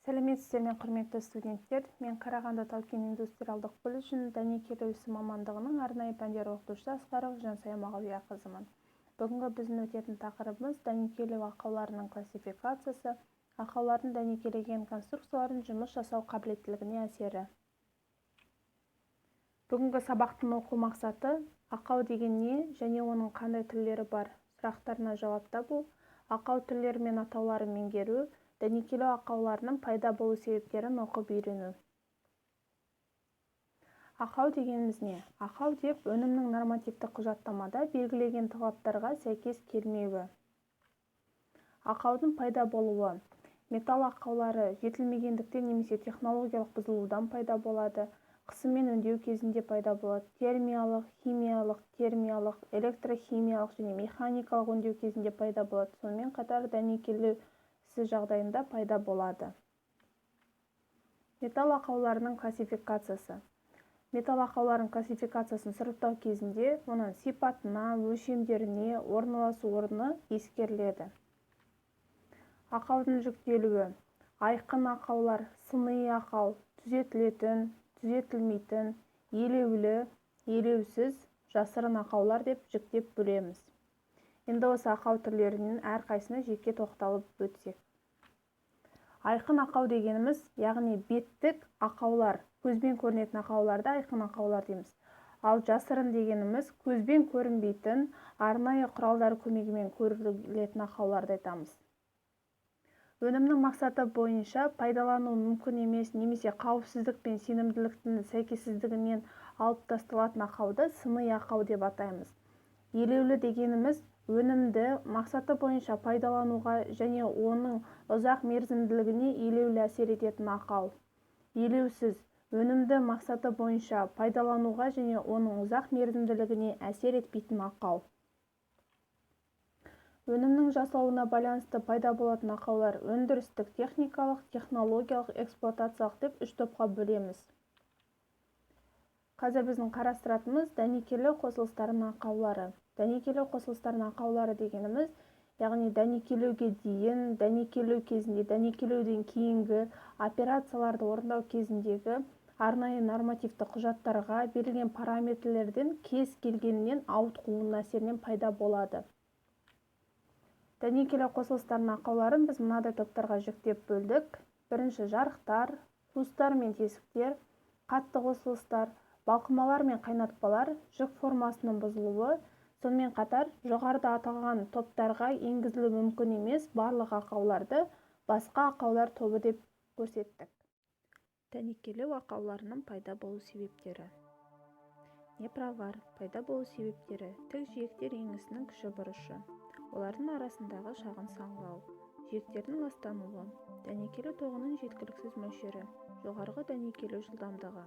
Сәлеметсіздер ме, құрметті студенттер. Мен Қарағанды Тау-кен индустриалдық колледжінің дәнекерлеу ісі мамандығының арнайы пәндер оқытушысы Асқарова Жансая Мағауияқызымын. Бүгінгі біздің өтетін тақырыбымыз дәнекерлеу ақауларының классификациясы, ақаулардың дәнекерлеген конструкциялардың жұмыс жасау қабілеттілігіне әсері. Бүгінгі сабақтың оқу мақсаты ақау деген не және оның қандай түрлері бар сұрақтарына жауап табу, ақау түрлері мен атауларын меңгеру, дәнекерлеу ақауларының пайда болу себептерін оқып үйрену. Ақау дегеніміз не? Ақау деп өнімнің нормативті құжаттамада белгілеген талаптарға сәйкес келмеуі. Ақаудың пайда болуы. Металл ақаулары жетілмегендіктен немесе технологиялық бұзылудан пайда болады. Қысыммен өңдеу кезінде пайда болады. Термиялық, химиялық, электрохимиялық және механикалық өңдеу кезінде пайда болады. Сонымен қатар дәнекерлеу ісі жағдайында пайда болады. Металл ақауларының классификациясы. Металл ақауларының классификациясын сұрыптау кезінде оның сипатына, өлшемдеріне, орналасу орны ескеріледі. Ақаудың жіктелуі. Айқын ақаулар, сыни ақау, түзетілетін, түзетілмейтін, елеулі, елеусіз, жасырын ақаулар деп жіктеп бөлеміз. Енді осы ақау түрлерінің әрқайсына жеке тоқталып өтсек. Айқын ақау дегеніміз, яғни беттік ақаулар, көзбен көрінетін ақауларды айқын ақаулар дейміз. Ал жасырын дегеніміз көзбен көрінбейтін, арнайы құралдар көмегімен көрілетін ақауларды айтамыз. Өнімнің мақсаты бойынша пайдалану мүмкін емес немесе қауіпсіздік пен сенімділіктің сәйкессіздігінен алып тасталатын ақауды сыни ақау деп атаймыз. Елеулі дегеніміз өнімді мақсаты бойынша пайдалануға және оның ұзақ мерзімділігіне елеулі әсер ететін ақау. Елеусіз өнімді мақсаты бойынша пайдалануға және оның ұзақ мерзімділігіне әсер етпейтін ақау. Өнімнің жасалуына байланысты пайда болатын ақаулар өндірістік, техникалық, технологиялық, эксплуатациялық деп үш топқа бөлеміз. Қазір біздің қарастыратынымыз дәнекерлеу қосылыстарының ақаулары. Дәнекерлеу қосылыстарының ақаулары дегеніміз, яғни дәнекерлеуге дейін, дәнекерлеу кезінде, дәнекерлеуден кейінгі операцияларды орындау кезіндегі арнайы нормативті құжаттарға берілген параметрлерден кез келгенінен ауытқуының әсерінен пайда болады. Дәнекерлеу қосылыстарының ақауларын біз мынадай топтарға жіктеп бөлдік. Бірінші жарықтар, қуыстар мен тесіктер, қатты қосылыстар, балқымалар мен қайнатпалар, жүк формасының бұзылуы, сонымен қатар жоғарыда аталған топтарға енгізілуі мүмкін емес барлық ақауларды басқа ақаулар тобы деп көрсеттік. Дәнекерлеу ақауларының пайда болу себептері. Непровар пайда болу себептері: тік жиектер еңісінің кіші бұрышы, олардың арасындағы шағын саңылау, жиектердің ластануы, дәнекерлеу тоғының жеткіліксіз мөлшері, жоғарғы дәнекерлеу жылдамдығы.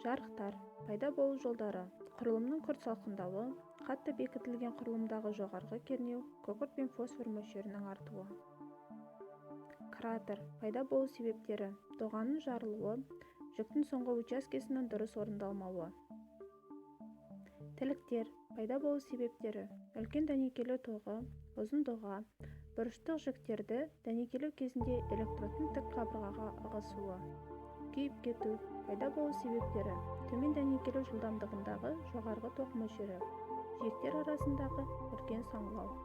Жарықтар пайда болу жолдары: құрылымның күрт салқындауы, қатты бекітілген құрылымдағы жоғарғы кернеу, күкірт пен фосфор мөлшерінің артуы. Кратер пайда болу себептері: доғаның жарылуы, жүктің соңғы учаскесінің дұрыс орындалмауы. Тіліктер пайда болу себептері: үлкен дәнекерлеу тоғы, ұзын доға, бұрыштық жүктерді дәнекерлеу кезінде электродтың тік қабырғаға ығысуы. Күйіп кету пайда болу себептері: төмен дәнекерлеу жылдамдығындағы жоғарғы тоқ мөлшері, жиектер арасындағы үлкен саңылау.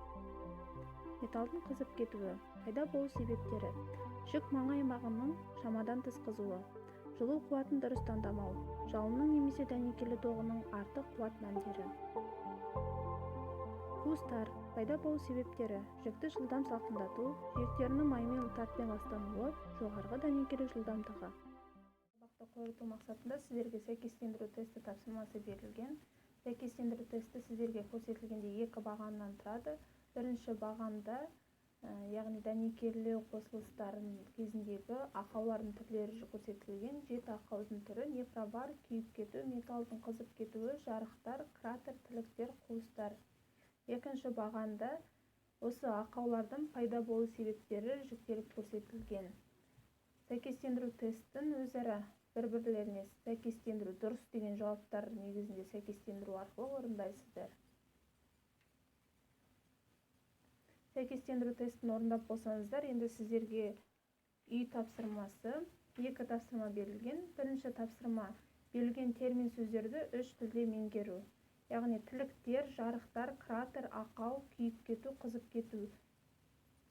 Металдың қызып кетуі пайда болу себептері: жүк маңай аймағының шамадан тыс қызуы, жылу қуатын дұрыс таңдамау, жалынның немесе дәнекерлеу тоғының артық қуат мәндері. Қуыстар пайда болу себептері: жүкті жылдам салқындату, жиектерінің маймен тартпен ластануы, жоғарғы дәнекерлеу жылдамдығы. Сабақты қорыту мақсатында сіздерге сәйкестендіру тесті тапсырмасы берілген. Сәйкестендіру тесті сіздерге көрсетілгенде екі бағаннан тұрады. Бірінші бағанда, яғни дәнекерлеу қосылыстарын кезіндегі ақаулардың түрлері көрсетілген. 7 ақаудың түрі: непровар, күйіп кету, металдың қызып кетуі, жарықтар, кратер, тіліктер, қуыстар. Екінші бағанда осы ақаулардың пайда болу себептері жіктеліп көрсетілген. Сәйкестендіру тестін өзара бір-бірлеріне сәйкестендіру дұрыс деген жауаптар негізінде сәйкестендіру арқылы орындайсыздар. сәйкестендіру тестін орындап болсаңыздар, енді сіздерге үй тапсырмасы, 2 тапсырма берілген. Бірінші тапсырма берілген термин сөздерді 3 тілде меңгеру. Яғни тіліктер, жарықтар, кратер, ақау, күйіп кету, қызып кету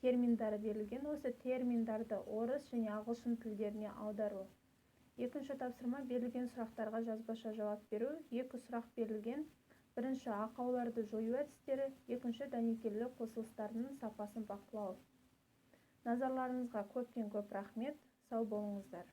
терминдары берілген. Осы терминдарды орыс және ағылшын тілдеріне аудару. Екінші тапсырма берілген сұрақтарға жазбаша жауап беру. 2 сұрақ берілген. Бірінші ақауларды жою әдістері, екінші дәнекерлі қосылыстарының сапасын бақылау. Назарларыңызға көптен көп рахмет. Сау болыңыздар.